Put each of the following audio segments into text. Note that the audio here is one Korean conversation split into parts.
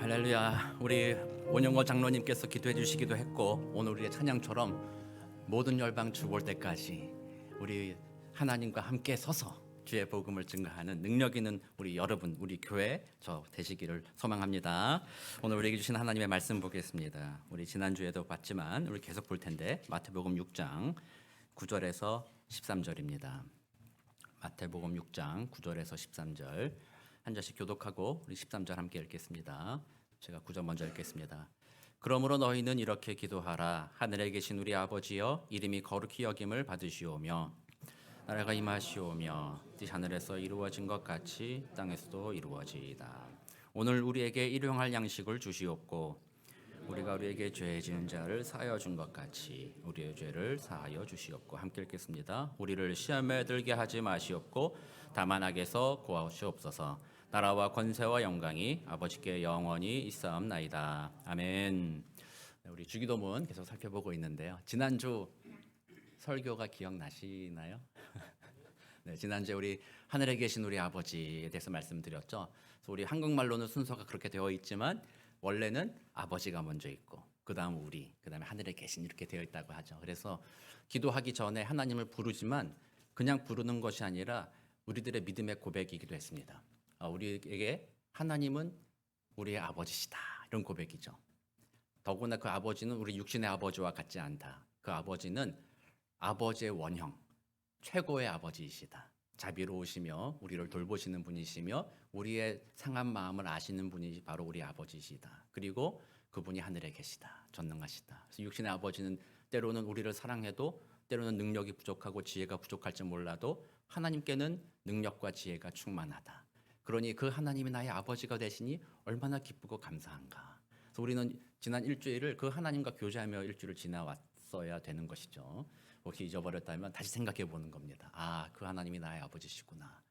할렐루야. 우리 원영호 장로님께서 기도해 주시기도 했고, 오늘 우리의 찬양처럼 모든 열방 죽을 때까지 우리 하나님과 함께 서서 주의 복음을 증거하는 능력 있는 우리 여러분, 우리 교회 저 되시기를 소망합니다. 오늘 우리에게 주신 하나님의 말씀 보겠습니다. 우리 지난주에도 봤지만 우리 계속 볼 텐데, 마태복음 6장 9절에서 13절입니다. 마태복음 6장 9절에서 13절 한 절씩 교독하고 우리 13절 함께 읽겠습니다. 제가 9절 먼저 읽겠습니다. 그러므로 너희는 이렇게 기도하라. 하늘에 계신 우리 아버지여, 이름이 거룩히 여김을 받으시오며 나라가 임하시오며 뜻이 하늘에서 이루어진 것 같이 땅에서도 이루어지이다. 오늘 우리에게 일용할 양식을 주시옵고 우리가 우리에게 죄 지은 자를 사하여 준 것 같이 우리의 죄를 사하여 주시옵고. 함께 읽겠습니다. 우리를 시험에 들게 하지 마시옵고 다만 악에서 구하시옵소서. 나라와 권세와 영광이 아버지께 영원히 있사옵나이다. 아멘. 우리 주기도문 계속 살펴보고 있는데요. 지난주 설교가 기억나시나요? 네, 지난주에 우리 하늘에 계신 우리 아버지에 대해서 말씀드렸죠. 그래서 우리 한국말로는 순서가 그렇게 되어 있지만 원래는 아버지가 먼저 있고 그 다음 우리, 그 다음에 하늘에 계신 이렇게 되어 있다고 하죠. 그래서 기도하기 전에 하나님을 부르지만 그냥 부르는 것이 아니라 우리들의 믿음의 고백이기도 했습니다. 우리에게 하나님은 우리의 아버지시다, 이런 고백이죠. 더구나 그 아버지는 우리 육신의 아버지와 같지 않다. 그 아버지는 아버지의 원형, 최고의 아버지이시다. 자비로우시며 우리를 돌보시는 분이시며 우리의 상한 마음을 아시는 분이 바로 우리 아버지시다. 그리고 그분이 하늘에 계시다, 전능하시다. 그래서 육신의 아버지는 때로는 우리를 사랑해도 때로는 능력이 부족하고 지혜가 부족할지 몰라도 하나님께는 능력과 지혜가 충만하다. 그러니 그 하나님이 나의 아버지가 되시니 얼마나 기쁘고 감사한가. 그래서 우리는 지난 일주일을 그 하나님과 교제하며 일주일을 지나왔어야 되는 것이죠. 혹시 잊어버렸다면 다시 생각해 보는 겁니다. 그 하나님이 나의 아버지시구나.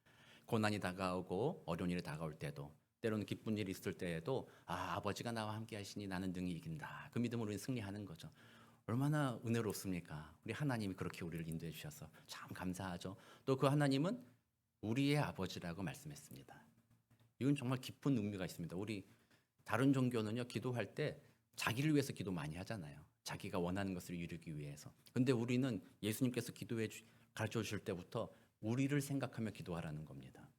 고난이 다가오고 어려운 일이 다가올 때도, 때로는 기쁜 일이 있을 때에도 아버지가 나와 함께 하시니 나는 능히 이긴다. 그 믿음으로 우리는 승리하는 거죠. 얼마나 은혜롭습니까? 우리 하나님이 그렇게 우리를 인도해 주셔서 참 감사하죠. 또 그 하나님은 우리의 아버지라고 말씀했습니다. 이건 정말 깊은 의미가 있습니다. 우리 다른 종교는요, 기도할 때 자기를 위해서 기도 많이 하잖아요. 자기가 원하는 것을 이루기 위해서. 근데 우리는 예수님께서 가르쳐 주실 때부터 우리를 생각하며 기도하라는 겁니다.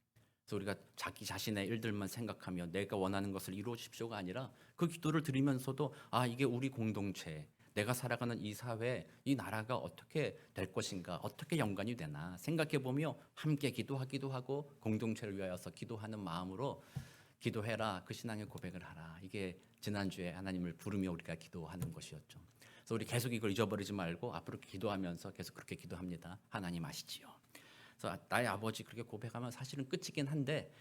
그래서 우리가 자기 자신의 일들만 생각하며 내가 원하는 것을 이루어 주십시오가 아니라 그 기도를 드리면서도 이게 우리 공동체, 내가 살아가는 이 사회, 이 나라가 어떻게 될 것인가, 어떻게 연관이 되나 생각해보며 함께 기도하기도 하고 공동체를 위하여서 기도하는 마음으로 기도해라, 그 신앙의 고백을 하라. 이게 지난주에 하나님을 부르며 우리가 기도하는 것이었죠. 그래서 우리 계속 이걸 잊어버리지 말고 앞으로 기도하면서 계속 그렇게 기도합니다. 하나님 아시지요. 그래서 나의 아버지 그렇게 고백하면 사실은 끝이긴 한데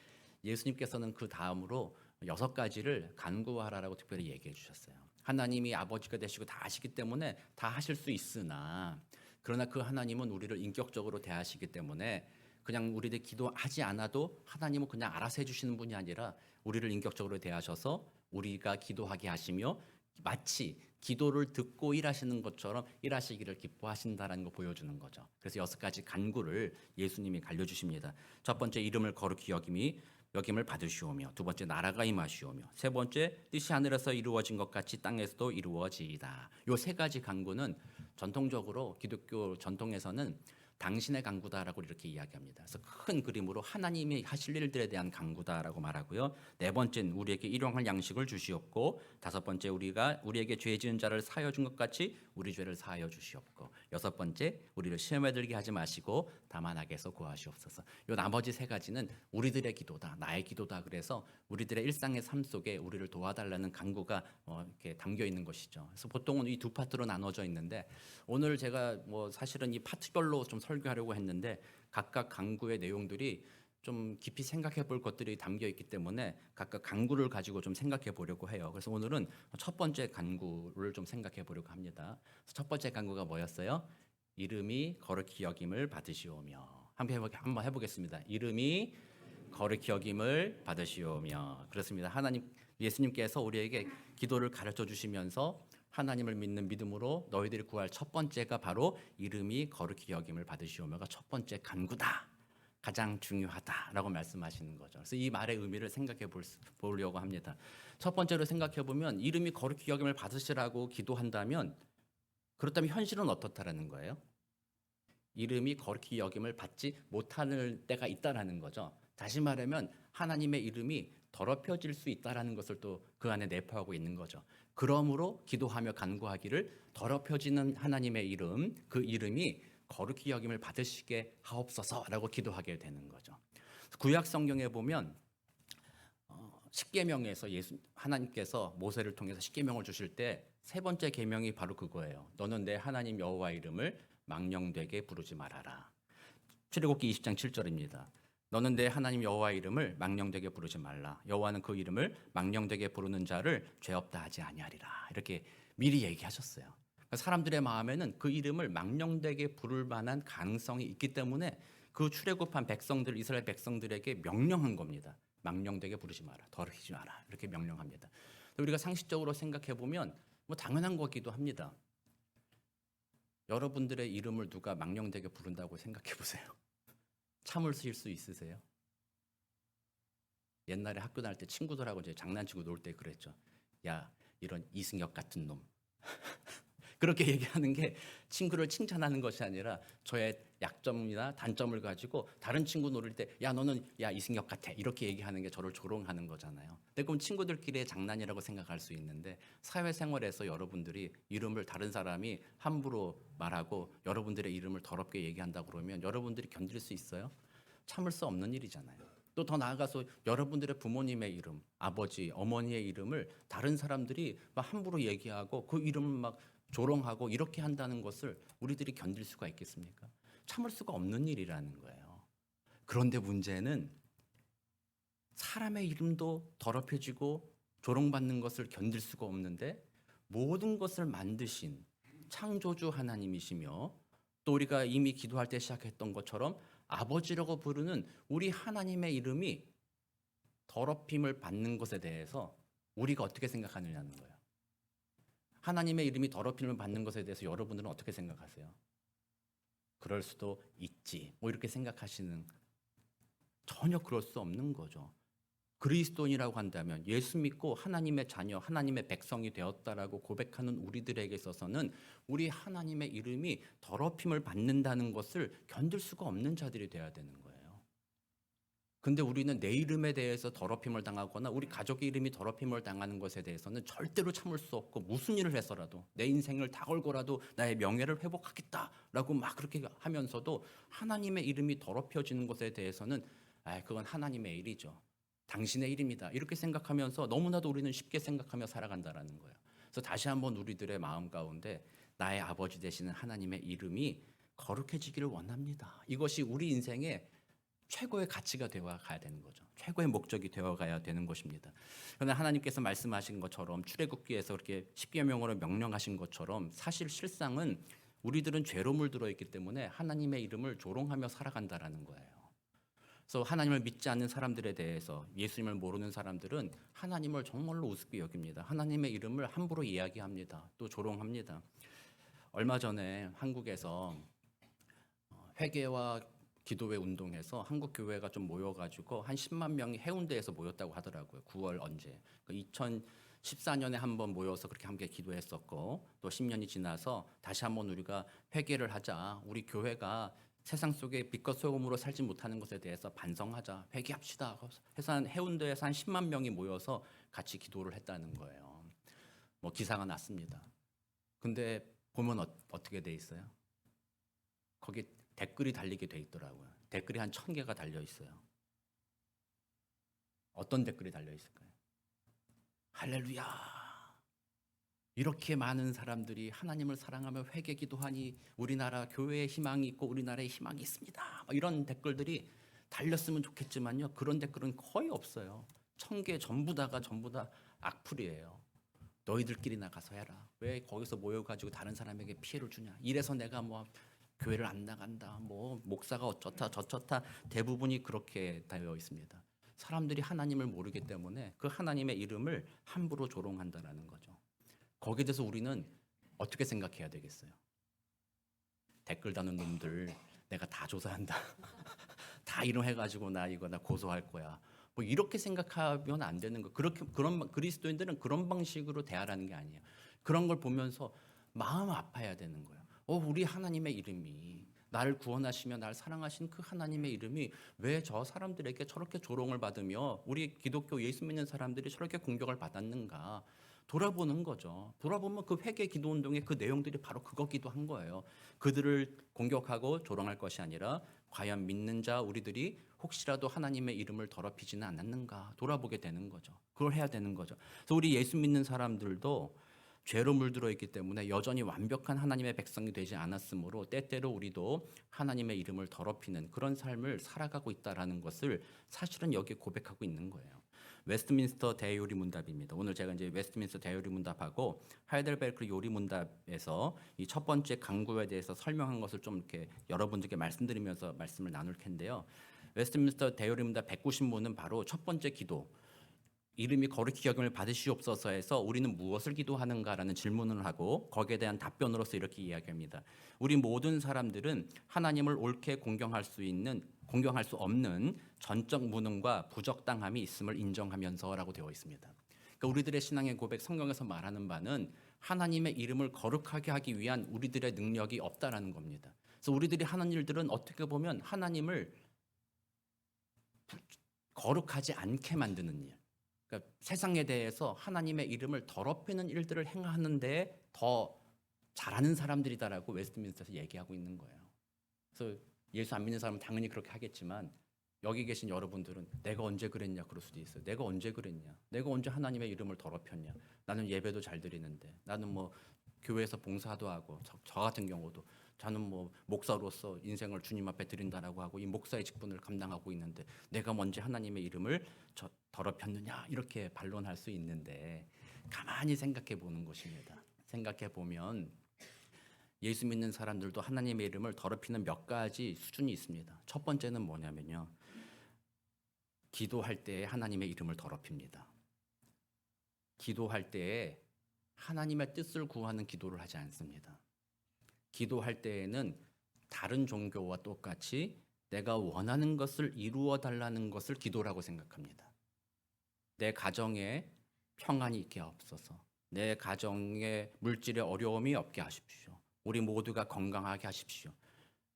예수님께서는 그 다음으로 6가지를 간구하라라고 특별히 얘기해 주셨어요. 하나님이 아버지가 되시고 다 아시기 때문에 다 하실 수 있으나, 그러나 그 하나님은 우리를 인격적으로 대하시기 때문에 그냥 우리들 기도하지 않아도 하나님은 그냥 알아서 해주시는 분이 아니라 우리를 인격적으로 대하셔서 우리가 기도하게 하시며 마치 기도를 듣고 일하시는 것처럼 일하시기를 기뻐하신다라는 거 보여주는 거죠. 그래서 6가지 간구를 예수님이 알려주십니다. 첫 번째, 이름을 거룩히 여김을 받으시오며, 두 번째, 나라가 임하시오며, 세 번째, 뜻이 하늘에서 이루어진 것 같이 땅에서도 이루어지이다. 요 3가지 간구는 전통적으로 기독교 전통에서는 당신의 간구다라고 이렇게 이야기합니다. 그래서 큰 그림으로 하나님이 하실 일들에 대한 간구다라고 말하고요. 4번째는 우리에게 일용할 양식을 주시옵고, 5번째, 우리에게 죄 지은 자를 사하여 준 것 같이 우리 죄를 사하여 주시옵고, 6번째, 우리를 시험에 들게 하지 마시고 다만 악에서 구하시옵소서. 요 나머지 3가지는 우리들의 기도다, 나의 기도다. 그래서 우리들의 일상의 삶 속에 우리를 도와달라는 간구가 이렇게 담겨 있는 것이죠. 그래서 보통은 이 두 파트로 나눠져 있는데, 오늘 제가 사실은 이 파트별로 좀 설교하려고 했는데 각각 간구의 내용들이 좀 깊이 생각해 볼 것들이 담겨 있기 때문에 각각 간구를 가지고 좀 생각해 보려고 해요. 그래서 오늘은 첫 번째 간구를 좀 생각해 보려고 합니다. 첫 번째 간구가 뭐였어요? 이름이 거룩히 여김을 받으시오며. 한번 해보겠습니다. 이름이 거룩히 여김을 받으시오며. 그렇습니다. 예수님께서 우리에게 기도를 가르쳐 주시면서 하나님을 믿는 믿음으로 너희들이 구할 첫 번째가 바로 이름이 거룩히 여김을 받으시오며가 첫 번째 간구다. 가장 중요하다라고 말씀하시는 거죠. 그래서 이 말의 의미를 생각해 보려고 합니다. 첫 번째로 생각해 보면 이름이 거룩히 여김을 받으시라고 기도한다면 그렇다면 현실은 어떻다라는 거예요? 이름이 거룩히 여김을 받지 못하는 때가 있다라는 거죠. 다시 말하면 하나님의 이름이 더럽혀질 수 있다라는 것을 또 그 안에 내포하고 있는 거죠. 그러므로 기도하며 간구하기를 더럽혀지는 하나님의 이름, 그 이름이 거룩히 여김을 받으시게 하옵소서라고 기도하게 되는 거죠. 구약 성경에 보면 십계명에서 하나님께서 모세를 통해서 십계명을 주실 때 세 번째 계명이 바로 그거예요. 너는 내 하나님 여호와 이름을 망령되게 부르지 말아라. 출애굽기 20장 7절입니다. 너는 내 하나님 여호와 이름을 망령되게 부르지 말라. 여호와는 그 이름을 망령되게 부르는 자를 죄 없다 하지 아니하리라. 이렇게 미리 얘기하셨어요. 사람들의 마음에는 그 이름을 망령되게 부를 만한 가능성이 있기 때문에 그 출애굽한 백성들, 이스라엘 백성들에게 명령한 겁니다. 망령되게 부르지 마라, 더럽히지 마라, 이렇게 명령합니다. 우리가 상식적으로 생각해 보면 뭐 당연한 거기도 합니다. 여러분들의 이름을 누가 망령되게 부른다고 생각해 보세요. 참으실 수 있으세요? 옛날에 학교 다닐 때 친구들하고 이제 장난치고 놀 때 그랬죠. 야, 이런 이승엽 같은 놈. 그렇게 얘기하는 게 친구를 칭찬하는 것이 아니라 저의 약점이나 단점을 가지고 다른 친구 노릴 때 야, 너는 야, 이승엽 같아, 이렇게 얘기하는 게 저를 조롱하는 거잖아요. 근데 그럼 친구들끼리의 장난이라고 생각할 수 있는데 사회생활에서 여러분들이 이름을 다른 사람이 함부로 말하고 여러분들의 이름을 더럽게 얘기한다고 그러면 여러분들이 견딜 수 있어요? 참을 수 없는 일이잖아요. 또 더 나아가서 여러분들의 부모님의 이름, 아버지, 어머니의 이름을 다른 사람들이 막 함부로 얘기하고 그 이름을 막 조롱하고 이렇게 한다는 것을 우리들이 견딜 수가 있겠습니까? 참을 수가 없는 일이라는 거예요. 그런데 문제는 사람의 이름도 더럽혀지고 조롱받는 것을 견딜 수가 없는데 모든 것을 만드신 창조주 하나님이시며 또 우리가 이미 기도할 때 시작했던 것처럼 아버지라고 부르는 우리 하나님의 이름이 더럽힘을 받는 것에 대해서 우리가 어떻게 생각하느냐는 거예요. 하나님의 이름이 더럽힘을 받는 것에 대해서 여러분들은 어떻게 생각하세요? 그럴 수도 있지, 뭐 이렇게 생각하시는, 전혀 그럴 수 없는 거죠. 그리스도인이라고 한다면 예수 믿고 하나님의 자녀, 하나님의 백성이 되었다라고 고백하는 우리들에게 있어서는 우리 하나님의 이름이 더럽힘을 받는다는 것을 견딜 수가 없는 자들이 되어야 되는 거예요. 근데 우리는 내 이름에 대해서 더럽힘을 당하거나 우리 가족의 이름이 더럽힘을 당하는 것에 대해서는 절대로 참을 수 없고 무슨 일을 해서라도 내 인생을 다 걸고라도 나의 명예를 회복하겠다라고 막 그렇게 하면서도 하나님의 이름이 더럽혀지는 것에 대해서는 그건 하나님의 일이죠. 당신의 일입니다. 이렇게 생각하면서 너무나도 우리는 쉽게 생각하며 살아간다라는 거예요. 그래서 다시 한번 우리들의 마음 가운데 나의 아버지 되시는 하나님의 이름이 거룩해지기를 원합니다. 이것이 우리 인생의 최고의 가치가 되어 가야 되는 거죠. 최고의 목적이 되어 가야 되는 것입니다. 그러나 하나님께서 말씀하신 것처럼 출애굽기에서 그렇게 십계명으로 명령하신 것처럼 사실 실상은 우리들은 죄로 물들어 있기 때문에 하나님의 이름을 조롱하며 살아간다라는 거예요. 그래서 하나님을 믿지 않는 사람들에 대해서, 예수님을 모르는 사람들은 하나님을 정말로 우습게 여깁니다. 하나님의 이름을 함부로 이야기합니다. 또 조롱합니다. 얼마 전에 한국에서 회개와 기도회 운동해서 한국 교회가 좀 모여가지고 한 10만 명이 해운대에서 모였다고 하더라고요. 9월 언제? 2014년에 한번 모여서 그렇게 함께 기도했었고 또 10년이 지나서 다시 한번 우리가 회개를 하자. 우리 교회가 세상 속에 빛과 소금으로 살지 못하는 것에 대해서 반성하자, 회개합시다 해서 해운대에서 한 10만 명이 모여서 같이 기도를 했다는 거예요. 뭐 기사가 났습니다. 근데 보면 어떻게 돼 있어요? 거기 댓글이 달리게 돼 있더라고요. 댓글이 한 1000개가 달려 있어요. 어떤 댓글이 달려 있을까요? 할렐루야, 이렇게 많은 사람들이 하나님을 사랑하며 회개 기도하니 우리나라 교회에 희망이 있고 우리나라에 희망이 있습니다. 이런 댓글들이 달렸으면 좋겠지만요, 그런 댓글은 거의 없어요. 1000개 전부 다 악플이에요. 너희들끼리 나가서 해라. 왜 거기서 모여가지고 다른 사람에게 피해를 주냐. 이래서 내가 뭐 교회를 안 나간다, 뭐 목사가 어쩌다 저쩌다, 대부분이 그렇게 되어 있습니다. 사람들이 하나님을 모르기 때문에 그 하나님의 이름을 함부로 조롱한다라는 거죠. 거기에 대해서 우리는 어떻게 생각해야 되겠어요? 댓글 다는 놈들 내가 다 조사한다. 다 다 이용해가지고 나 고소할 거야. 뭐 이렇게 생각하면 안 되는 거. 그런 그리스도인들은 그런 방식으로 대하라는 게 아니에요. 그런 걸 보면서 마음 아파야 되는 거예요. 우리 하나님의 이름이 나를 구원하시며 나를 사랑하신 그 하나님의 이름이 왜 저 사람들에게 저렇게 조롱을 받으며 우리 기독교 예수 믿는 사람들이 저렇게 공격을 받았는가 돌아보는 거죠. 돌아보면 그 회개 기도 운동의 그 내용들이 바로 그거기도 한 거예요. 그들을 공격하고 조롱할 것이 아니라 과연 믿는 자 우리들이 혹시라도 하나님의 이름을 더럽히지는 않았는가 돌아보게 되는 거죠. 그걸 해야 되는 거죠. 그래서 우리 예수 믿는 사람들도 죄로 물들어 있기 때문에 여전히 완벽한 하나님의 백성이 되지 않았으므로 때때로 우리도 하나님의 이름을 더럽히는 그런 삶을 살아가고 있다라는 것을 사실은 여기에 고백하고 있는 거예요. 웨스트민스터 대요리 문답입니다. 오늘 제가 이제 웨스트민스터 대요리 문답하고 하이델베르크 요리 문답에서 이 첫 번째 강구에 대해서 설명한 것을 좀 이렇게 여러분들께 말씀드리면서 말씀을 나눌 텐데요. 웨스트민스터 대요리 문답 190문은 바로 첫 번째 기도, 이름이 거룩히 여김을 받으시옵소서 해서 우리는 무엇을 기도하는가라는 질문을 하고 거기에 대한 답변으로서 이렇게 이야기합니다. 우리 모든 사람들은 하나님을 옳게 공경할 수 없는 전적 무능과 부적당함이 있음을 인정하면서라고 되어 있습니다. 그러니까 우리들의 신앙의 고백 성경에서 말하는 바는 하나님의 이름을 거룩하게 하기 위한 우리들의 능력이 없다라는 겁니다. 그래서 우리들이 하는 일들은 어떻게 보면 하나님을 거룩하지 않게 만드는 일. 그러니까 세상에 대해서 하나님의 이름을 더럽히는 일들을 행하는데 더 잘하는 사람들이다라고 웨스트민스터에서 얘기하고 있는 거예요. 그래서 예수 안 믿는 사람은 당연히 그렇게 하겠지만 여기 계신 여러분들은 내가 언제 그랬냐 그럴 수도 있어요. 내가 언제 그랬냐? 내가 언제 하나님의 이름을 더럽혔냐? 나는 예배도 잘 드리는데, 나는 뭐 교회에서 봉사도 하고, 저 같은 경우도 저는 뭐 목사로서 인생을 주님 앞에 드린다라고 하고 이 목사의 직분을 감당하고 있는데 내가 언제 하나님의 이름을 더럽혔느냐 이렇게 반론할 수 있는데 가만히 생각해 보는 것입니다. 생각해 보면 예수 믿는 사람들도 하나님의 이름을 더럽히는 몇 가지 수준이 있습니다. 첫 번째는 뭐냐면요. 기도할 때에 하나님의 이름을 더럽힙니다. 기도할 때에 하나님의 뜻을 구하는 기도를 하지 않습니다. 기도할 때에는 다른 종교와 똑같이 내가 원하는 것을 이루어 달라는 것을 기도라고 생각합니다. 내 가정에 평안이 있게 하옵소서. 내 가정에 물질의 어려움이 없게 하십시오. 우리 모두가 건강하게 하십시오.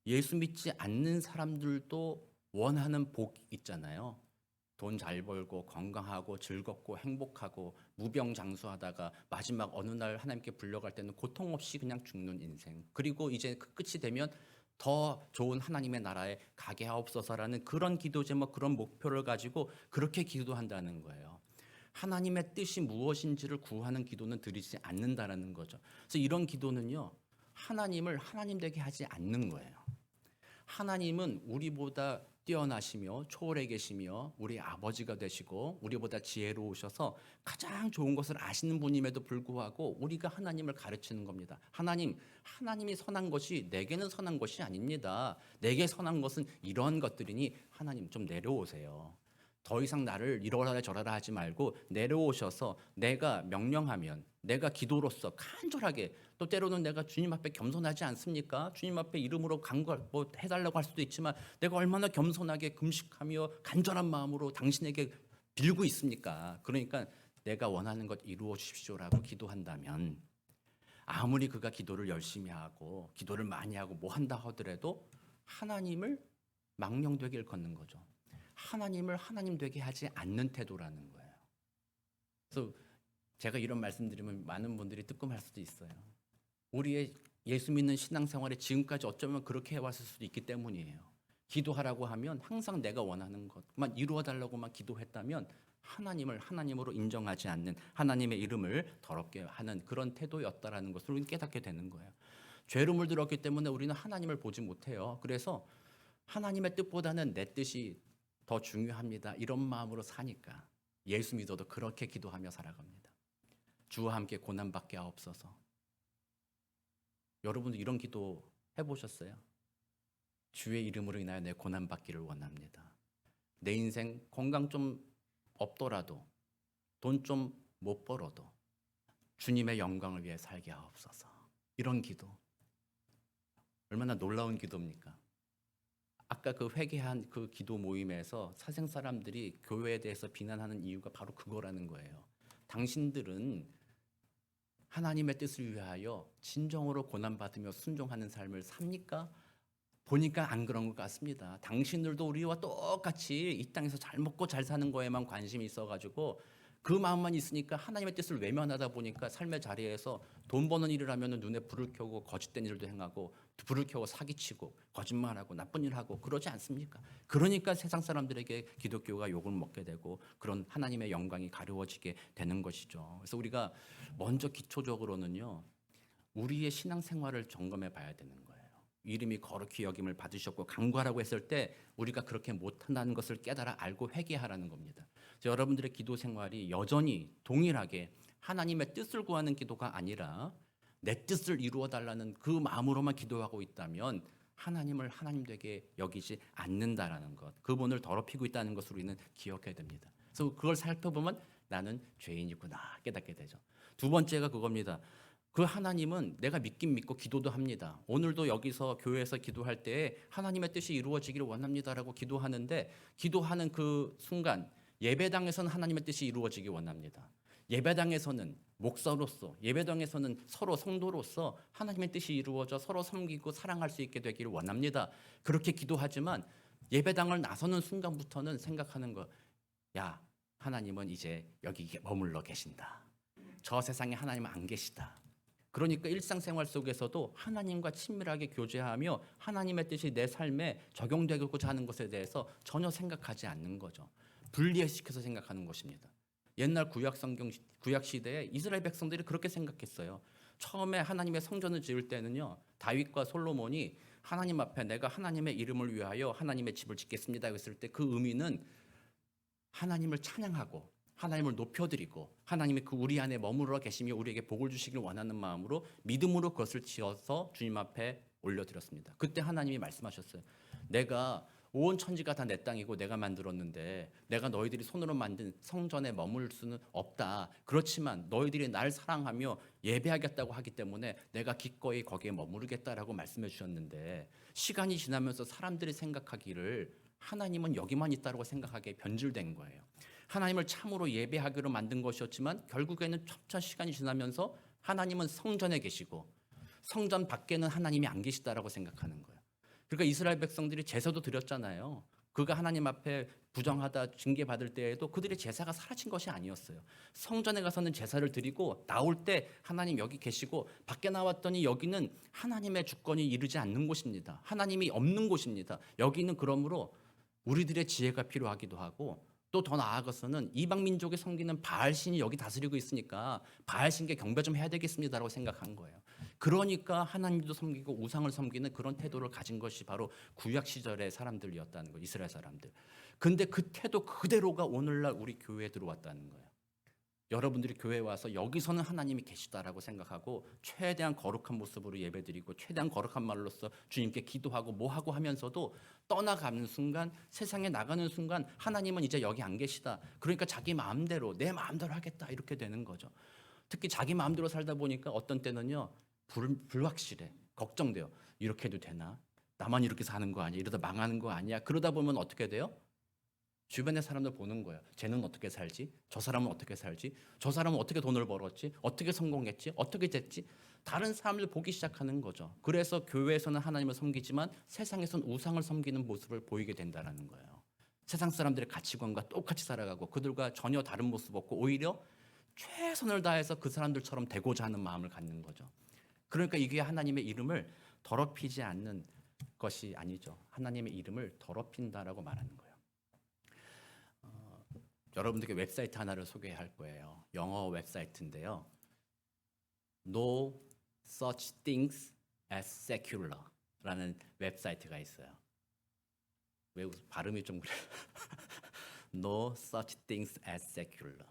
예수 믿지 않는 사람들도 원하는 복 있잖아요. 돈 잘 벌고 건강하고 즐겁고 행복하고 무병장수하다가 마지막 어느 날 하나님께 불려갈 때는 고통 없이 그냥 죽는 인생. 그리고 이제 그 끝이 되면 더 좋은 하나님의 나라에 가게 하옵소서라는 그런 기도 제목, 그런 목표를 가지고 그렇게 기도한다는 거예요. 하나님의 뜻이 무엇인지를 구하는 기도는 드리지 않는다라는 거죠. 그래서 이런 기도는요. 하나님을 하나님 되게 하지 않는 거예요. 하나님은 우리보다 뛰어나시며 초월해 계시며 우리 아버지가 되시고 우리보다 지혜로우셔서 가장 좋은 것을 아시는 분임에도 불구하고 우리가 하나님을 가르치는 겁니다. 하나님이 선한 것이 내게는 선한 것이 아닙니다. 내게 선한 것은 이런 것들이니 하나님 좀 내려오세요. 더 이상 나를 이러라 저러라 하지 말고 내려오셔서 내가 명령하면 내가 기도로서 간절하게 또 때로는 내가 주님 앞에 겸손하지 않습니까? 주님 앞에 이름으로 간걸 뭐 해달라고 할 수도 있지만 내가 얼마나 겸손하게 금식하며 간절한 마음으로 당신에게 빌고 있습니까? 그러니까 내가 원하는 것 이루어 주십시오라고 기도한다면 아무리 그가 기도를 열심히 하고 기도를 많이 하고 뭐 한다 하더라도 하나님을 망령되게 일컫는 거죠. 하나님을 하나님 되게 하지 않는 태도라는 거예요. 그래서 제가 이런 말씀드리면 많은 분들이 뜨끔할 수도 있어요. 우리의 예수 믿는 신앙생활에 지금까지 어쩌면 그렇게 해왔을 수도 있기 때문이에요. 기도하라고 하면 항상 내가 원하는 것만 이루어달라고만 기도했다면 하나님을 하나님으로 인정하지 않는 하나님의 이름을 더럽게 하는 그런 태도였다라는 것을 우리는 깨닫게 되는 거예요. 죄로 물들었기 때문에 우리는 하나님을 보지 못해요. 그래서 하나님의 뜻보다는 내 뜻이 더 중요합니다. 이런 마음으로 사니까 예수 믿어도 그렇게 기도하며 살아갑니다. 주와 함께 고난받게 하옵소서. 여러분도 이런 기도 해보셨어요? 주의 이름으로 인하여 내 고난받기를 원합니다. 내 인생 건강 좀 없더라도 돈 좀 못 벌어도 주님의 영광을 위해 살게 하옵소서. 이런 기도 얼마나 놀라운 기도입니까? 아까 그 회개한 그 기도 모임에서 사생 사람들이 교회에 대해서 비난하는 이유가 바로 그거라는 거예요. 당신들은 하나님의 뜻을 위하여 진정으로 고난받으며 순종하는 삶을 삽니까? 보니까 안 그런 것 같습니다. 당신들도 우리와 똑같이 이 땅에서 잘 먹고 잘 사는 거에만 관심이 있어가지고 그 마음만 있으니까 하나님의 뜻을 외면하다 보니까 삶의 자리에서 돈 버는 일을 하면 눈에 불을 켜고 거짓된 일도 행하고 불을 켜고 사기치고 거짓말하고 나쁜 일하고 그러지 않습니까? 그러니까 세상 사람들에게 기독교가 욕을 먹게 되고 그런 하나님의 영광이 가려워지게 되는 것이죠. 그래서 우리가 먼저 기초적으로는요, 우리의 신앙생활을 점검해 봐야 되는 거예요. 이름이 거룩히 여김을 받으셨고 강구하라고 했을 때 우리가 그렇게 못한다는 것을 깨달아 알고 회개하라는 겁니다. 여러분들의 기도 생활이 여전히 동일하게 하나님의 뜻을 구하는 기도가 아니라 내 뜻을 이루어 달라는 그 마음으로만 기도하고 있다면 하나님을 하나님 되게 여기지 않는다라는 것, 그분을 더럽히고 있다는 것을 우리는 기억해야 됩니다. 그래서 그걸 살펴보면 나는 죄인이구나 깨닫게 되죠. 두 번째가 그겁니다. 그 하나님은 내가 믿긴 믿고 기도도 합니다. 오늘도 여기서 교회에서 기도할 때에 하나님의 뜻이 이루어지기를 원합니다라고 기도하는데 기도하는 그 순간 예배당에서는 하나님의 뜻이 이루어지기 원합니다. 예배당에서는 목사로서, 예배당에서는 서로 성도로서 하나님의 뜻이 이루어져 서로 섬기고 사랑할 수 있게 되기를 원합니다. 그렇게 기도하지만 예배당을 나서는 순간부터는 생각하는 거, 야, 하나님은 이제 여기 머물러 계신다. 저 세상에 하나님은 안 계시다. 그러니까 일상생활 속에서도 하나님과 친밀하게 교제하며 하나님의 뜻이 내 삶에 적용되고자 하는 것에 대해서 전혀 생각하지 않는 거죠. 분리시켜서 생각하는 것입니다. 옛날 구약 시대에 이스라엘 백성들이 그렇게 생각했어요. 처음에 하나님의 성전을 지을 때는요, 다윗과 솔로몬이 하나님 앞에 내가 하나님의 이름을 위하여 하나님의 집을 짓겠습니다 했을 때 그 의미는 하나님을 찬양하고 하나님을 높여드리고 하나님이 그 우리 안에 머무르러 계시며 우리에게 복을 주시길 원하는 마음으로 믿음으로 그것을 지어서 주님 앞에 올려드렸습니다. 그때 하나님이 말씀하셨어요. 내가 온 천지가 다 내 땅이고 내가 만들었는데 내가 너희들이 손으로 만든 성전에 머물 수는 없다. 그렇지만 너희들이 날 사랑하며 예배하겠다고 하기 때문에 내가 기꺼이 거기에 머무르겠다라고 말씀해 주셨는데 시간이 지나면서 사람들이 생각하기를 하나님은 여기만 있다고 생각하게 변질된 거예요. 하나님을 참으로 예배하기로 만든 것이었지만 결국에는 점차 시간이 지나면서 하나님은 성전에 계시고 성전 밖에는 하나님이 안 계시다라고 생각하는 거예요. 그러니까 이스라엘 백성들이 제사도 드렸잖아요. 그가 하나님 앞에 부정하다 징계받을 때에도 그들의 제사가 사라진 것이 아니었어요. 성전에 가서는 제사를 드리고 나올 때 하나님 여기 계시고 밖에 나왔더니 여기는 하나님의 주권이 이르지 않는 곳입니다. 하나님이 없는 곳입니다. 여기는 그러므로 우리들의 지혜가 필요하기도 하고 또 더 나아가서는 이방 민족에 섬기는 바알신이 여기 다스리고 있으니까 바알신께 경배 좀 해야 되겠습니다라고 생각한 거예요. 그러니까 하나님도 섬기고 우상을 섬기는 그런 태도를 가진 것이 바로 구약 시절의 사람들이었다는 거예요. 이스라엘 사람들. 근데 그 태도 그대로가 오늘날 우리 교회에 들어왔다는 거예요. 여러분들이 교회에 와서 여기서는 하나님이 계시다라고 생각하고 최대한 거룩한 모습으로 예배드리고 최대한 거룩한 말로써 주님께 기도하고 뭐하고 하면서도 떠나가는 순간 세상에 나가는 순간 하나님은 이제 여기 안 계시다. 그러니까 자기 마음대로 내 마음대로 하겠다 이렇게 되는 거죠. 특히 자기 마음대로 살다 보니까 어떤 때는요 불확실해. 걱정돼요. 이렇게 해도 되나? 나만 이렇게 사는 거 아니야? 이러다 망하는 거 아니야? 그러다 보면 어떻게 돼요? 주변의 사람들 보는 거예요. 쟤는 어떻게 살지? 저 사람은 어떻게 살지? 저 사람은 어떻게 돈을 벌었지? 어떻게 성공했지? 어떻게 됐지? 다른 사람들 보기 시작하는 거죠. 그래서 교회에서는 하나님을 섬기지만 세상에서는 우상을 섬기는 모습을 보이게 된다는 거예요. 세상 사람들의 가치관과 똑같이 살아가고 그들과 전혀 다른 모습 없고 오히려 최선을 다해서 그 사람들처럼 되고자 하는 마음을 갖는 거죠. 그러니까 이게 하나님의 이름을 더럽히지 않는 것이 아니죠. 하나님의 이름을 더럽힌다라고 말하는 거예요. 여러분들께 웹사이트 하나를 소개할 거예요. 영어 웹사이트인데요. No such things as secular라는 웹사이트가 있어요. 왜 발음이 좀 그래요? No such things as secular.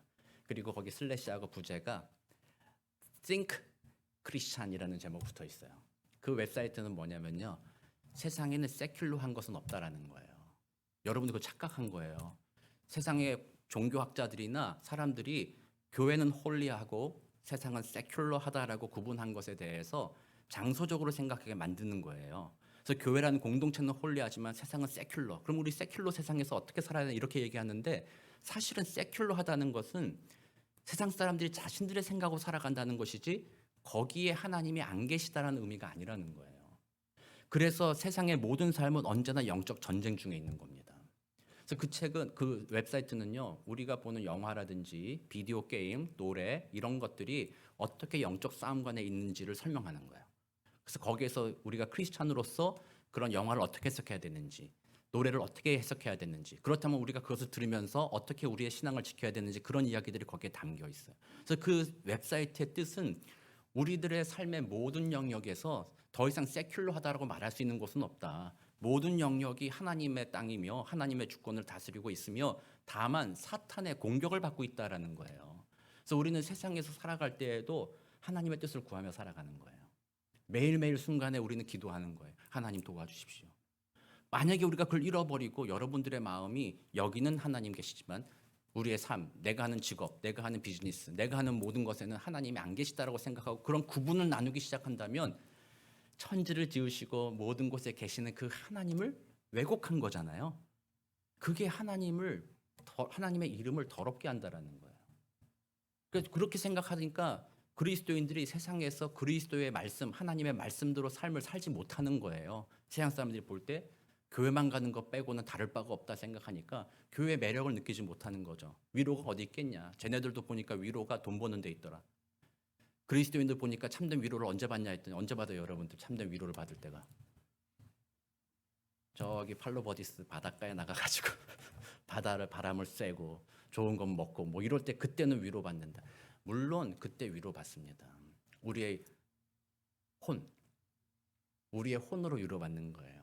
그리고 거기 슬래시하고 부제가 Think Christian이라는 제목 붙어 있어요. 그 웹사이트는 뭐냐면요. 세상에는 세큘러한 것은 없다라는 거예요. 여러분들 그거 착각한 거예요. 세상에 종교학자들이나 사람들이 교회는 홀리하고 세상은 세큘러하다라고 구분한 것에 대해서 장소적으로 생각하게 만드는 거예요. 그래서 교회라는 공동체는 홀리하지만 세상은 세큘러. 그럼 우리 세큘러 세상에서 어떻게 살아야 되나 이렇게 얘기하는데 사실은 세큘러하다는 것은 세상 사람들이 자신들의 생각으로 살아간다는 것이지 거기에 하나님이 안 계시다라는 의미가 아니라는 거예요. 그래서 세상의 모든 삶은 언제나 영적 전쟁 중에 있는 겁니다. 그래서 그 책은 그 웹사이트는요. 우리가 보는 영화라든지 비디오 게임, 노래 이런 것들이 어떻게 영적 싸움관에 있는지를 설명하는 거예요. 그래서 거기에서 우리가 크리스찬으로서 그런 영화를 어떻게 해석해야 되는지, 노래를 어떻게 해석해야 되는지, 그렇다면 우리가 그것을 들으면서 어떻게 우리의 신앙을 지켜야 되는지 그런 이야기들이 거기에 담겨 있어요. 그래서 그 웹사이트의 뜻은 우리들의 삶의 모든 영역에서 더 이상 세큘러하다라고 말할 수 있는 곳은 없다. 모든 영역이 하나님의 땅이며 하나님의 주권을 다스리고 있으며 다만 사탄의 공격을 받고 있다라는 거예요. 그래서 우리는 세상에서 살아갈 때에도 하나님의 뜻을 구하며 살아가는 거예요. 매일매일 순간에 우리는 기도하는 거예요. 하나님 도와주십시오. 만약에 우리가 그걸 잃어버리고 여러분들의 마음이 여기는 하나님 계시지만 우리의 삶, 내가 하는 직업, 내가 하는 비즈니스, 내가 하는 모든 것에는 하나님이 안 계시다라고 생각하고 그런 구분을 나누기 시작한다면 천지를 지으시고 모든 곳에 계시는 그 하나님을 왜곡한 거잖아요. 그게 하나님의 이름을 더럽게 한다라는 거예요. 그래서 그렇게 생각하니까 그리스도인들이 세상에서 그리스도의 말씀, 하나님의 말씀대로 삶을 살지 못하는 거예요. 세상 사람들이 볼 때 교회만 가는 것 빼고는 다를 바가 없다 생각하니까 교회의 매력을 느끼지 못하는 거죠. 위로가 어디 있겠냐. 쟤네들도 보니까 위로가 돈 버는 데 있더라. 그리스도인들 보니까 참된 위로를 언제 받냐 했더니 언제 받아요 여러분들 참된 위로를 받을 때가. 저기 팔로버디스 바닷가에 나가가지고 바람을 쐬고 좋은 건 먹고 뭐 이럴 때 그때는 위로받는다. 물론 그때 위로받습니다. 우리의 혼으로 위로받는 거예요.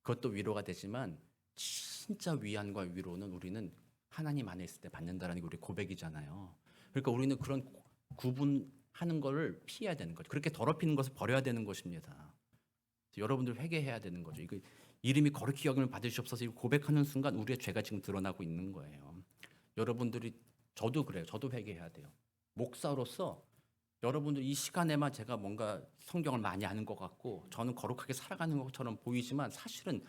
그것도 위로가 되지만 진짜 위안과 위로는 우리는 하나님 안에 있을 때 받는다라는 게 우리 고백이잖아요. 그러니까 우리는 그런 구분하는 거를 피해야 되는 거죠. 그렇게 더럽히는 것을 버려야 되는 것입니다. 여러분들 회개해야 되는 거죠. 이거 이름이 거룩히 여김을 받으시옵소서 고백하는 순간 우리의 죄가 지금 드러나고 있는 거예요. 여러분들이 저도 그래요. 저도 회개해야 돼요. 목사로서 여러분들 이 시간에만 제가 뭔가 성경을 많이 아는 것 같고 저는 거룩하게 살아가는 것처럼 보이지만 사실은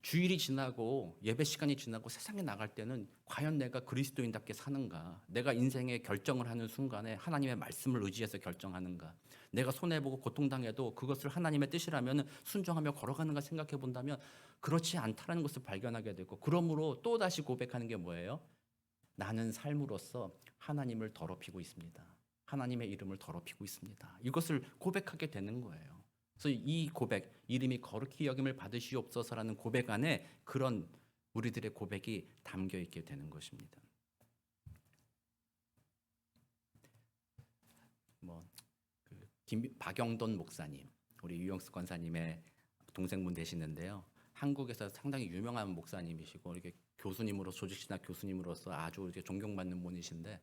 주일이 지나고 예배 시간이 지나고 세상에 나갈 때는 과연 내가 그리스도인답게 사는가? 내가 인생의 결정을 하는 순간에 하나님의 말씀을 의지해서 결정하는가? 내가 손해보고 고통당해도 그것을 하나님의 뜻이라면 순종하며 걸어가는가 생각해 본다면 그렇지 않다는 것을 발견하게 되고 그러므로 또다시 고백하는 게 뭐예요? 나는 삶으로서 하나님을 더럽히고 있습니다. 하나님의 이름을 더럽히고 있습니다. 이것을 고백하게 되는 거예요. 그래서 이 고백, 이름이 거룩히 여김을 받으시옵소서라는 고백 안에 그런 우리들의 고백이 담겨 있게 되는 것입니다. 박영돈 목사님, 우리 유영수 권사님의 동생분 되시는데요. 한국에서 상당히 유명한 목사님이시고 이렇게 교수님으로 조직신학 교수님으로서 아주 이렇게 존경받는 분이신데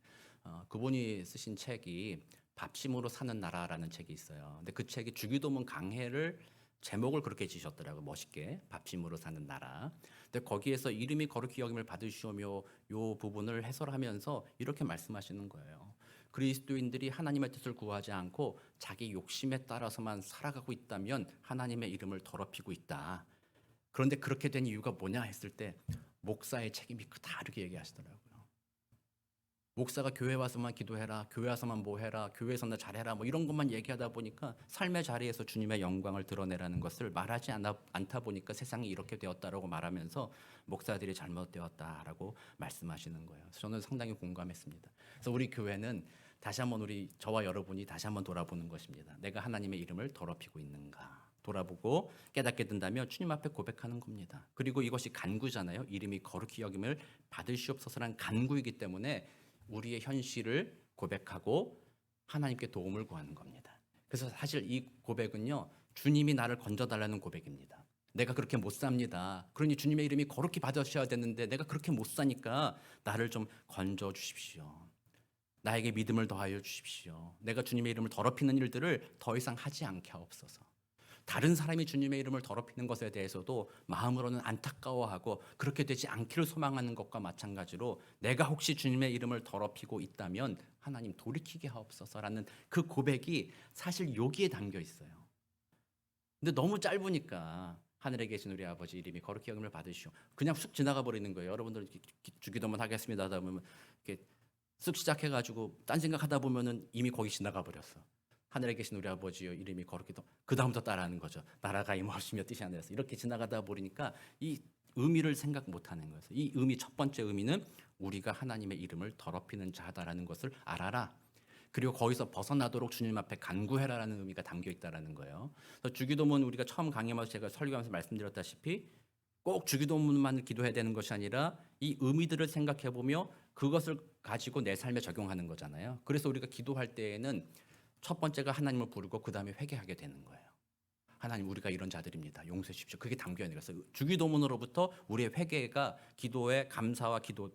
그분이 쓰신 책이 밥심으로 사는 나라라는 책이 있어요. 근데 그 책이 주기도문 강해를 제목을 그렇게 지셨더라고요. 멋있게 밥심으로 사는 나라. 근데 거기에서 이름이 거룩히 여김을 받으시오며 요 부분을 해설하면서 이렇게 말씀하시는 거예요. 그리스도인들이 하나님의 뜻을 구하지 않고 자기 욕심에 따라서만 살아가고 있다면 하나님의 이름을 더럽히고 있다. 그런데 그렇게 된 이유가 뭐냐 했을 때 목사의 책임이 크다 이렇게 얘기하시더라고요. 목사가 교회 와서만 기도해라, 교회 와서만 뭐 해라, 교회에서 나 잘해라 뭐 이런 것만 얘기하다 보니까 삶의 자리에서 주님의 영광을 드러내라는 것을 말하지 않다 보니까 세상이 이렇게 되었다라고 말하면서 목사들이 잘못되었다라고 말씀하시는 거예요. 그래서 저는 상당히 공감했습니다. 그래서 우리 교회는 다시 한번 저와 여러분이 다시 한번 돌아보는 것입니다. 내가 하나님의 이름을 더럽히고 있는가? 돌아보고 깨닫게 된다면 주님 앞에 고백하는 겁니다. 그리고 이것이 간구잖아요. 이름이 거룩히 여김을 받으시옵소서란 간구이기 때문에 우리의 현실을 고백하고 하나님께 도움을 구하는 겁니다. 그래서 사실 이 고백은요. 주님이 나를 건져달라는 고백입니다. 내가 그렇게 못 삽니다. 그러니 주님의 이름이 거룩히 받으셔야 되는데 내가 그렇게 못 사니까 나를 좀 건져 주십시오. 나에게 믿음을 더하여 주십시오. 내가 주님의 이름을 더럽히는 일들을 더 이상 하지 않게 하옵소서. 다른 사람이 주님의 이름을 더럽히는 것에 대해서도 마음으로는 안타까워하고 그렇게 되지 않기를 소망하는 것과 마찬가지로 내가 혹시 주님의 이름을 더럽히고 있다면 하나님 돌이키게 하옵소서라는 그 고백이 사실 여기에 담겨 있어요. 근데 너무 짧으니까 하늘에 계신 우리 아버지 이름이 거룩히 여김을 받으시오. 그냥 쑥 지나가 버리는 거예요. 여러분들 주기도문 하겠습니다 하다 보면 이렇게 쓱 시작해가지고 딴 생각하다 보면은 이미 거기 지나가 버렸어. 하늘에 계신 우리 아버지여 이름이 거룩히 그 다음부터 따라하는 거죠. 나라가 임하시며 뜻이 하늘에서 이렇게 지나가다 버리니까 이 의미를 생각 못하는 거예요. 이 의미 첫 번째 의미는 우리가 하나님의 이름을 더럽히는 자다라는 것을 알아라. 그리고 거기서 벗어나도록 주님 앞에 간구해라라는 의미가 담겨 있다라는 거예요. 그래서 주기도문 우리가 처음 강의하면서 제가 설교하면서 말씀드렸다시피 꼭 주기도문만 기도해야 되는 것이 아니라 이 의미들을 생각해 보며 그것을 가지고 내 삶에 적용하는 거잖아요. 그래서 우리가 기도할 때에는 첫 번째가 하나님을 부르고 그 다음에 회개하게 되는 거예요. 하나님 우리가 이런 자들입니다. 용서해 주십시오. 그게 담겨 있는 거예요. 주기도문으로부터 우리의 회개가 기도의 감사와 기도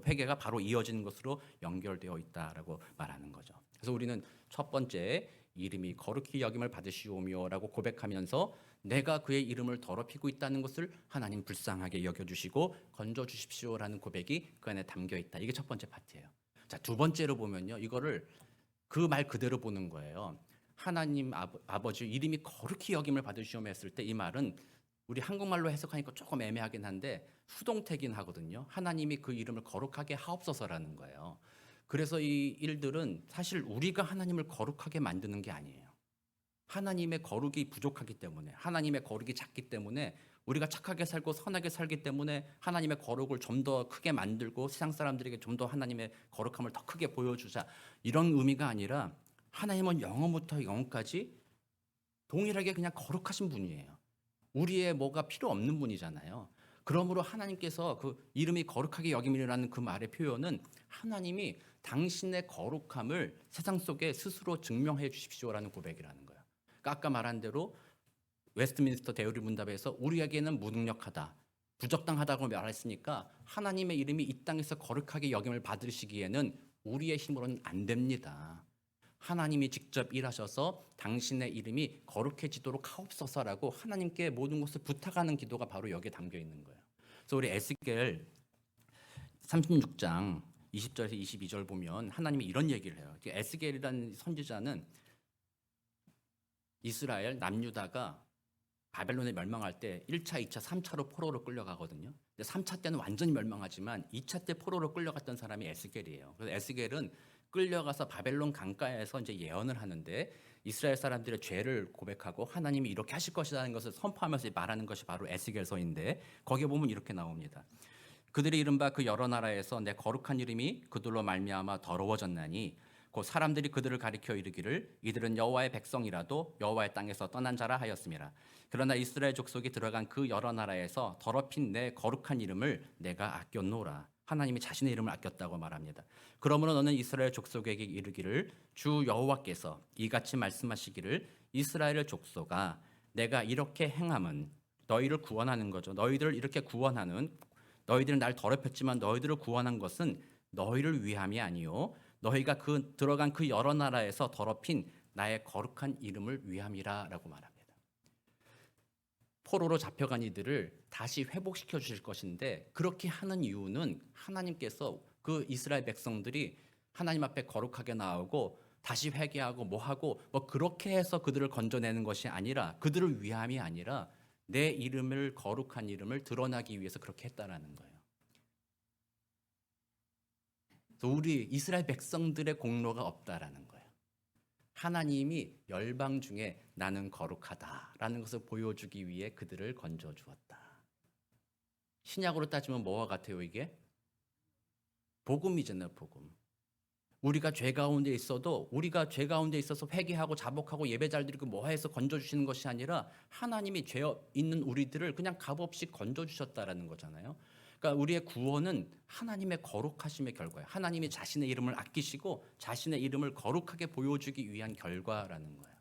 회개가 바로 이어지는 것으로 연결되어 있다라고 말하는 거죠. 그래서 우리는 첫 번째 이름이 거룩히 여김을 받으시오며라고 고백하면서 내가 그의 이름을 더럽히고 있다는 것을 하나님 불쌍하게 여겨주시고 건져주십시오라는 고백이 그 안에 담겨 있다. 이게 첫 번째 파트예요. 자, 두 번째로 보면요. 이거를 그 말 그대로 보는 거예요. 하나님 아버지 이름이 거룩히 여김을 받으시오며 했을 때 이 말은 우리 한국말로 해석하니까 조금 애매하긴 한데 수동태긴 하거든요. 하나님이 그 이름을 거룩하게 하옵소서라는 거예요. 그래서 이 일들은 사실 우리가 하나님을 거룩하게 만드는 게 아니에요. 하나님의 거룩이 부족하기 때문에, 하나님의 거룩이 작기 때문에, 우리가 착하게 살고 선하게 살기 때문에 하나님의 거룩을 좀 더 크게 만들고 세상 사람들에게 좀 더 하나님의 거룩함을 더 크게 보여주자, 이런 의미가 아니라 하나님은 영원부터 영원까지 동일하게 그냥 거룩하신 분이에요. 우리의 뭐가 필요 없는 분이잖아요. 그러므로 하나님께서 그 이름이 거룩하게 여김이라는 그 말의 표현은 하나님이 당신의 거룩함을 세상 속에 스스로 증명해 주십시오라는 고백이라는 거예요. 그러니까 아까 말한 대로 웨스트민스터 대의리 문답에서 우리에게는 무능력하다, 부적당하다고 말했으니까 하나님의 이름이 이 땅에서 거룩하게 여김을 받으시기에는 우리의 힘으로는 안 됩니다. 하나님이 직접 일하셔서 당신의 이름이 거룩해지도록 하옵소서라고 하나님께 모든 것을 부탁하는 기도가 바로 여기에 담겨 있는 거예요. 그래서 우리 에스겔 36장 20절에서 22절 보면 하나님이 이런 얘기를 해요. 에스겔이라는 선지자는 이스라엘 남유다가 바벨론에 멸망할 때 1차, 2차, 3차로 포로로 끌려가거든요. 3차 때는 완전히 멸망하지만 2차 때 포로로 끌려갔던 사람이 에스겔이에요. 그래서 에스겔은 끌려가서 바벨론 강가에서 이제 예언을 하는데 이스라엘 사람들의 죄를 고백하고 하나님이 이렇게 하실 것이라는 것을 선포하면서 말하는 것이 바로 에스겔서인데 거기에 보면 이렇게 나옵니다. 그들이 이른바 그 여러 나라에서 내 거룩한 이름이 그들로 말미암아 더러워졌나니 곧 사람들이 그들을 가리켜 이르기를 이들은 여호와의 백성이라도 여호와의 땅에서 떠난 자라 하였음이라. 그러나 이스라엘 족속이 들어간 그 여러 나라에서 더럽힌 내 거룩한 이름을 내가 아꼈노라. 하나님이 자신의 이름을 아꼈다고 말합니다. 그러므로 너는 이스라엘 족속에게 이르기를 주 여호와께서 이같이 말씀하시기를 이스라엘 족속아 내가 이렇게 행함은 너희를 구원하는 거죠. 너희들을 이렇게 구원하는 너희들은 날 더럽혔지만 너희들을 구원한 것은 너희를 위함이 아니요 너희가 그 들어간 그 여러 나라에서 더럽힌 나의 거룩한 이름을 위함이라라고 말합니다. 포로로 잡혀간 이들을 다시 회복시켜 주실 것인데 그렇게 하는 이유는 하나님께서 그 이스라엘 백성들이 하나님 앞에 거룩하게 나오고 다시 회개하고 뭐하고 뭐 그렇게 해서 그들을 건져내는 것이 아니라 그들을 위함이 아니라 내 이름을 거룩한 이름을 드러나기 위해서 그렇게 했다라는 거예요. 그래서 우리 이스라엘 백성들의 공로가 없다라는 거예요. 하나님이 열방 중에 나는 거룩하다라는 것을 보여주기 위해 그들을 건져 주었다. 신약으로 따지면 뭐와 같아요 이게? 복음이잖아요. 복음. 우리가 죄 가운데 있어도 우리가 죄 가운데 있어서 회개하고 자복하고 예배 잘 드리고 뭐 해서 건져 주시는 것이 아니라 하나님이 죄 있는 우리들을 그냥 값없이 건져 주셨다라는 거잖아요. 그러니까 우리의 구원은 하나님의 거룩하심의 결과예요. 하나님이 자신의 이름을 아끼시고 자신의 이름을 거룩하게 보여주기 위한 결과라는 거예요.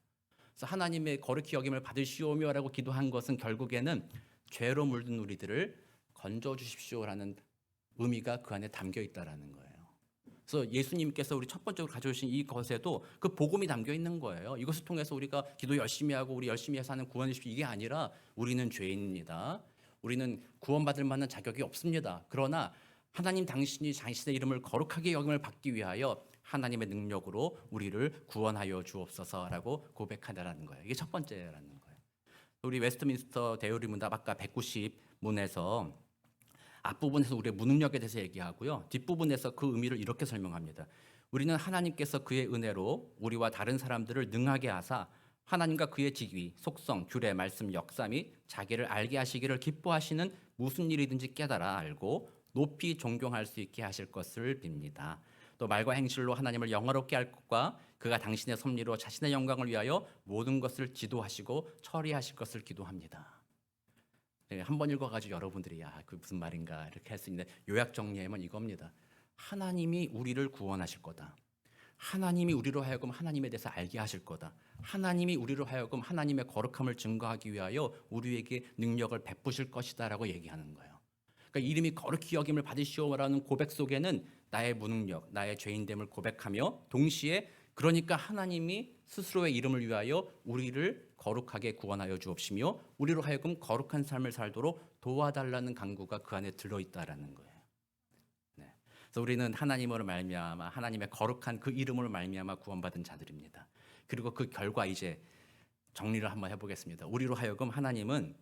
그래서 하나님의 거룩히 여김을 받으시오며라고 기도한 것은 결국에는 죄로 물든 우리들을 건져 주십시오라는 의미가 그 안에 담겨 있다라는 거예요. 그래서 예수님께서 우리 첫 번째로 가져오신 이것에도 그 복음이 담겨 있는 거예요. 이것을 통해서 우리가 기도 열심히 하고 우리 열심히 해서 하는 구원이 이게 아니라 우리는 죄인입니다. 우리는 구원받을 만한 자격이 없습니다. 그러나 하나님 당신이 자신의 이름을 거룩하게 여김을 받기 위하여 하나님의 능력으로 우리를 구원하여 주옵소서라고 고백하라는 거예요. 이게 첫 번째라는 거예요. 우리 웨스트민스터 대의리 문답 아까 190문에서 앞부분에서 우리의 무능력에 대해서 얘기하고요. 뒷부분에서 그 의미를 이렇게 설명합니다. 우리는 하나님께서 그의 은혜로 우리와 다른 사람들을 능하게 하사 하나님과 그의 직위, 속성, 규례, 말씀, 역사 및 자기를 알게 하시기를 기뻐하시는 무슨 일이든지 깨달아 알고 높이 존경할 수 있게 하실 것을 빕니다. 또 말과 행실로 하나님을 영화롭게 할 것과 그가 당신의 섭리로 자신의 영광을 위하여 모든 것을 지도하시고 처리하실 것을 기도합니다. 한 번 읽어가지고 여러분들이 그 무슨 말인가 이렇게 할 수 있는데 요약 정리하면 이겁니다. 하나님이 우리를 구원하실 거다. 하나님이 우리로 하여금 하나님에 대해서 알게 하실 거다. 하나님이 우리로 하여금 하나님의 거룩함을 증거하기 위하여 우리에게 능력을 베푸실 것이다라고 얘기하는 거예요. 그러니까 이름이 거룩히 여김을 받으시오라는 고백 속에는 나의 무능력, 나의 죄인됨을 고백하며 동시에 그러니까 하나님이 스스로의 이름을 위하여 우리를 거룩하게 구원하여 주옵시며 우리로 하여금 거룩한 삶을 살도록 도와달라는 간구가 그 안에 들어있다라는 거예요. 네. 그래서 우리는 하나님으로 말미암아 하나님의 거룩한 그 이름으로 말미암아 구원받은 자들입니다. 그리고 그 결과 이제 정리를 한번 해보겠습니다. 우리로 하여금 하나님은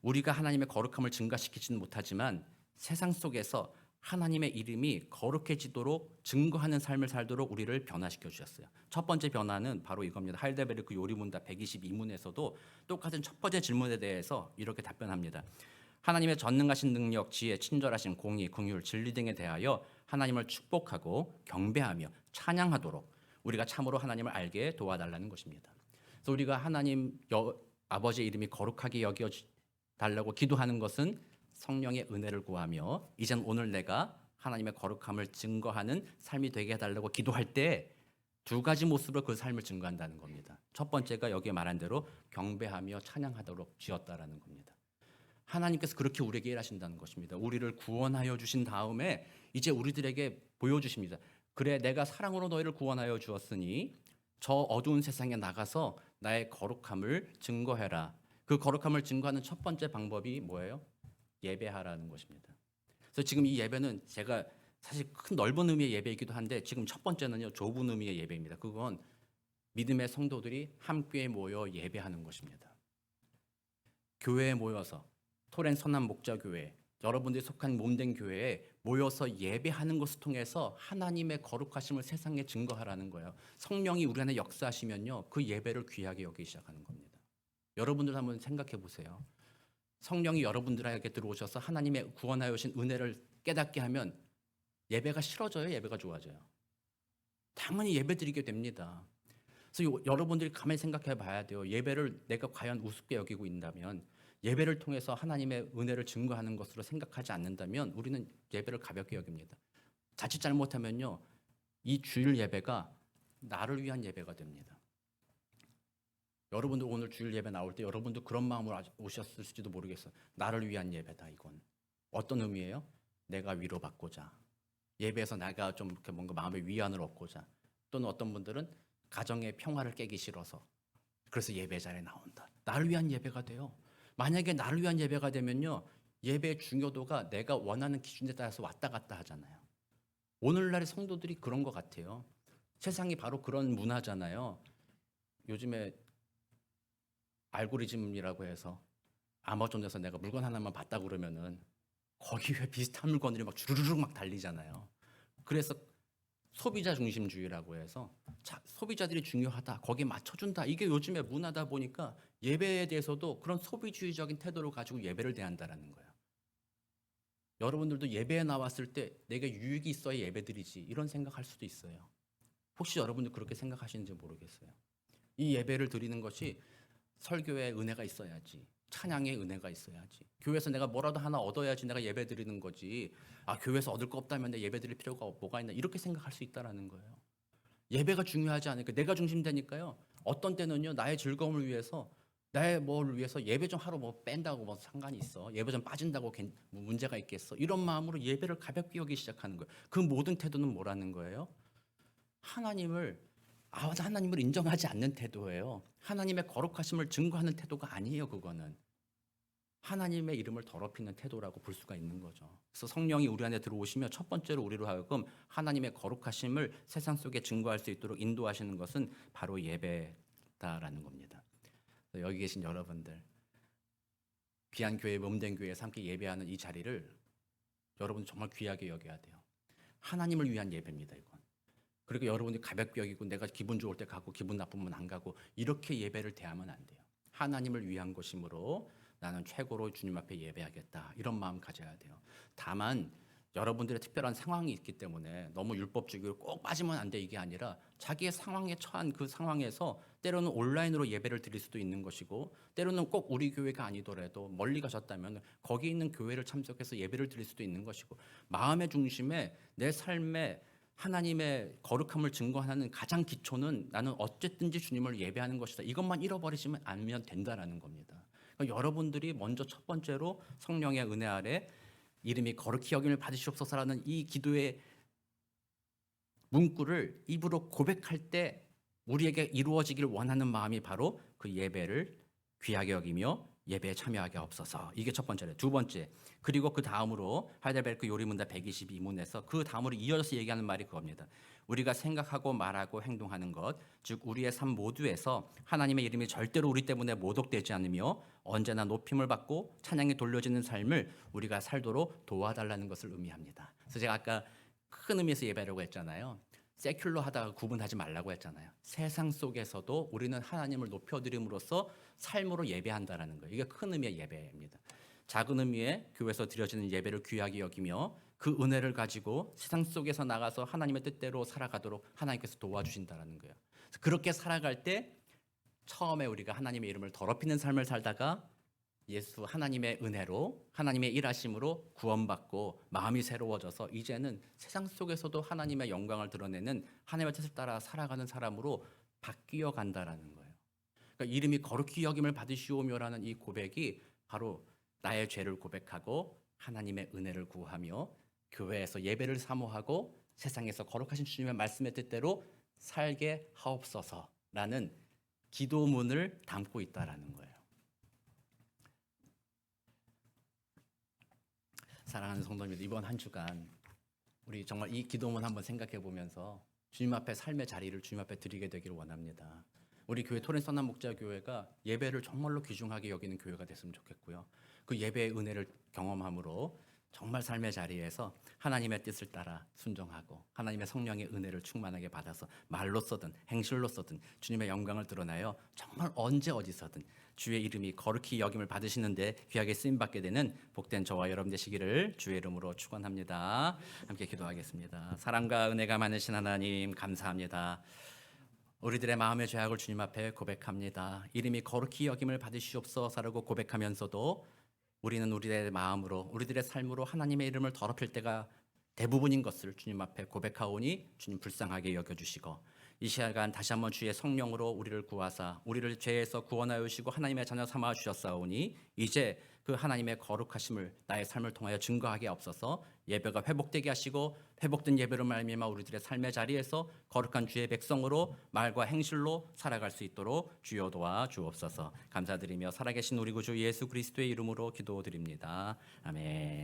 우리가 하나님의 거룩함을 증가시키지는 못하지만 세상 속에서 하나님의 이름이 거룩해지도록 증거하는 삶을 살도록 우리를 변화시켜 주셨어요. 첫 번째 변화는 바로 이겁니다. 하이델베르크 요리문답 122문에서도 똑같은 첫 번째 질문에 대해서 이렇게 답변합니다. 하나님의 전능하신 능력, 지혜, 친절하신 공의, 긍휼, 진리 등에 대하여 하나님을 축복하고 경배하며 찬양하도록 우리가 참으로 하나님을 알게 도와달라는 것입니다. 그래서 우리가 하나님 아버지의 이름이 거룩하게 여겨 달라고 기도하는 것은 성령의 은혜를 구하며 이젠 오늘 내가 하나님의 거룩함을 증거하는 삶이 되게 해달라고 기도할 때 두 가지 모습으로 그 삶을 증거한다는 겁니다. 첫 번째가 여기에 말한 대로 경배하며 찬양하도록 지었다라는 겁니다. 하나님께서 그렇게 우리에게 일하신다는 것입니다. 우리를 구원하여 주신 다음에 이제 우리들에게 보여주십니다. 그래 내가 사랑으로 너희를 구원하여 주었으니 저 어두운 세상에 나가서 나의 거룩함을 증거해라. 그 거룩함을 증거하는 첫 번째 방법이 뭐예요? 예배하라는 것입니다. 그래서 지금 이 예배는 제가 사실 큰 넓은 의미의 예배이기도 한데 지금 첫 번째는요 좁은 의미의 예배입니다. 그건 믿음의 성도들이 함께 모여 예배하는 것입니다. 교회에 모여서 토렌 선한 목자교회 여러분들이 속한 몸된 교회에 모여서 예배하는 것을 통해서 하나님의 거룩하심을 세상에 증거하라는 거예요. 성령이 우리 안에 역사하시면요 그 예배를 귀하게 여기기 시작하는 겁니다. 여러분들 한번 생각해 보세요. 성령이 여러분들에게 들어오셔서 하나님의 구원하여 오신 은혜를 깨닫게 하면 예배가 싫어져요? 예배가 좋아져요? 당연히 예배 드리게 됩니다. 그래서 여러분들이 가만히 생각해 봐야 돼요. 예배를 내가 과연 우습게 여기고 있다면 예배를 통해서 하나님의 은혜를 증거하는 것으로 생각하지 않는다면 우리는 예배를 가볍게 여깁니다. 자칫 잘못하면요. 이 주일 예배가 나를 위한 예배가 됩니다. 여러분들 오늘 주일 예배 나올 때 여러분도 그런 마음으로 오셨을지도 모르겠어요. 나를 위한 예배다 이건. 어떤 의미예요? 내가 위로받고자. 예배에서 내가 좀 이렇게 뭔가 마음의 위안을 얻고자. 또는 어떤 분들은 가정의 평화를 깨기 싫어서 그래서 예배 자리에 나온다. 나를 위한 예배가 돼요. 만약에 나를 위한 예배가 되면요. 예배의 중요도가 내가 원하는 기준에 따라서 왔다 갔다 하잖아요. 오늘날의 성도들이 그런 것 같아요. 세상이 바로 그런 문화잖아요. 요즘에 알고리즘이라고 해서 아마존에서 내가 물건 하나만 봤다 그러면은 거기에 비슷한 물건들이 막 주르륵 막 달리잖아요. 그래서 소비자 중심주의라고 해서 소비자들이 중요하다. 거기에 맞춰준다. 이게 요즘의 문화다 보니까 예배에 대해서도 그런 소비주의적인 태도를 가지고 예배를 대한다라는 거예요. 여러분들도 예배에 나왔을 때 내가 유익이 있어야 예배드리지 이런 생각할 수도 있어요. 혹시 여러분들 그렇게 생각하시는지 모르겠어요. 이 예배를 드리는 것이 설교에 은혜가 있어야지. 찬양에 은혜가 있어야지. 교회에서 내가 뭐라도 하나 얻어야지 내가 예배 드리는 거지. 교회에서 얻을 거 없다면 내 예배 드릴 필요가 뭐가 있나 이렇게 생각할 수 있다라는 거예요. 예배가 중요하지 않으니까 내가 중심되니까요. 어떤 때는요 나의 즐거움을 위해서 나의 뭐를 위해서 예배 좀 하러 뭐 뺀다고 뭐 상관이 있어. 예배 좀 빠진다고 뭐 문제가 있겠어. 이런 마음으로 예배를 가볍게 여기기 시작하는 거예요. 그 모든 태도는 뭐라는 거예요? 하나님을 인정하지 않는 태도예요. 하나님의 거룩하심을 증거하는 태도가 아니에요. 그거는 하나님의 이름을 더럽히는 태도라고 볼 수가 있는 거죠. 그래서 성령이 우리 안에 들어오시며 첫 번째로 우리로 하여금 하나님의 거룩하심을 세상 속에 증거할 수 있도록 인도하시는 것은 바로 예배다라는 겁니다. 여기 계신 여러분들 귀한 교회, 몸된 교회에서 함께 예배하는 이 자리를 여러분 정말 귀하게 여겨야 돼요. 하나님을 위한 예배입니다, 이건. 그리고 여러분이 가볍게 여기고 내가 기분 좋을 때 가고 기분 나쁘면 안 가고 이렇게 예배를 대하면 안 돼요. 하나님을 위한 것이므로 나는 최고로 주님 앞에 예배하겠다, 이런 마음 가져야 돼요. 다만 여러분들의 특별한 상황이 있기 때문에 너무 율법주의로 꼭 빠지면 안 돼, 이게 아니라 자기의 상황에 처한 그 상황에서 때로는 온라인으로 예배를 드릴 수도 있는 것이고, 때로는 꼭 우리 교회가 아니더라도 멀리 가셨다면 거기 있는 교회를 참석해서 예배를 드릴 수도 있는 것이고, 마음의 중심에 내 삶에 하나님의 거룩함을 증거하는 가장 기초는 나는 어쨌든지 주님을 예배하는 것이다, 이것만 잃어버리시면 않으면 된다라는 겁니다. 그러니까 여러분들이 먼저 첫 번째로 성령의 은혜 아래 이름이 거룩히 여김을 받으시옵소서라는 이 기도의 문구를 입으로 고백할 때 우리에게 이루어지길 원하는 마음이 바로 그 예배를 귀하게 여기며 예배에 참여하게 없어서, 이게 첫 번째래. 두 번째, 그리고 그 다음으로 하이델베르크 요리문답 122문에서 그 다음으로 이어져서 얘기하는 말이 그겁니다. 우리가 생각하고 말하고 행동하는 것, 즉 우리의 삶 모두에서 하나님의 이름이 절대로 우리 때문에 모독되지 않으며 언제나 높임을 받고 찬양이 돌려지는 삶을 우리가 살도록 도와달라는 것을 의미합니다. 그래서 제가 아까 큰 의미에서 예배라고 했잖아요. 세큘러 하다가 구분하지 말라고 했잖아요. 세상 속에서도 우리는 하나님을 높여드림으로써 삶으로 예배한다라는 거예요. 이게 큰 의미의 예배입니다. 작은 의미의 교회에서 드려지는 예배를 귀하게 여기며 그 은혜를 가지고 세상 속에서 나가서 하나님의 뜻대로 살아가도록 하나님께서 도와주신다라는 거예요. 그렇게 살아갈 때 처음에 우리가 하나님의 이름을 더럽히는 삶을 살다가 예수 하나님의 은혜로, 하나님의 일하심으로 구원받고 마음이 새로워져서 이제는 세상 속에서도 하나님의 영광을 드러내는 하나님의 뜻을 따라 살아가는 사람으로 바뀌어 간다라는 거예요. 그러니까 이름이 거룩히 여김을 받으시오며라는 이 고백이 바로 나의 죄를 고백하고 하나님의 은혜를 구하며 교회에서 예배를 사모하고 세상에서 거룩하신 주님의 말씀의 뜻대로 살게 하옵소서라는 기도문을 담고 있다라는 거예요. 사랑하는 성도님들, 이번 한 주간 우리 정말 이 기도문 한번 생각해 보면서 주님 앞에 삶의 자리를 주님 앞에 드리게 되기를 원합니다. 우리 교회 토렌 선한 목자교회가 예배를 정말로 귀중하게 여기는 교회가 됐으면 좋겠고요. 그 예배의 은혜를 경험함으로 정말 삶의 자리에서 하나님의 뜻을 따라 순종하고 하나님의 성령의 은혜를 충만하게 받아서 말로서든 행실로서든 주님의 영광을 드러나요 정말 언제 어디서든 주의 이름이 거룩히 여김을 받으시는데 귀하게 쓰임받게 되는 복된 저와 여러분 되시기를 주의 이름으로 축원합니다. 함께 기도하겠습니다. 사랑과 은혜가 많으신 하나님, 감사합니다. 우리들의 마음의 죄악을 주님 앞에 고백합니다. 이름이 거룩히 여김을 받으시옵소서라고 고백하면서도 우리는 우리의 마음으로, 우리들의 삶으로 하나님의 이름을 더럽힐 때가 대부분인 것을 주님 앞에 고백하오니 주님 불쌍하게 여겨주시고, 이 시간 다시 한번 주의 성령으로 우리를 구하사 우리를 죄에서 구원하여 주시고 하나님의 자녀 삼아 주셨사오니 이제 그 하나님의 거룩하심을 나의 삶을 통하여 증거하게 없어서 예배가 회복되게 하시고 회복된 예배로 말미암아 우리들의 삶의 자리에서 거룩한 주의 백성으로 말과 행실로 살아갈 수 있도록 주여 도와 주옵소서. 감사드리며 살아계신 우리 구주 예수 그리스도의 이름으로 기도드립니다. 아멘.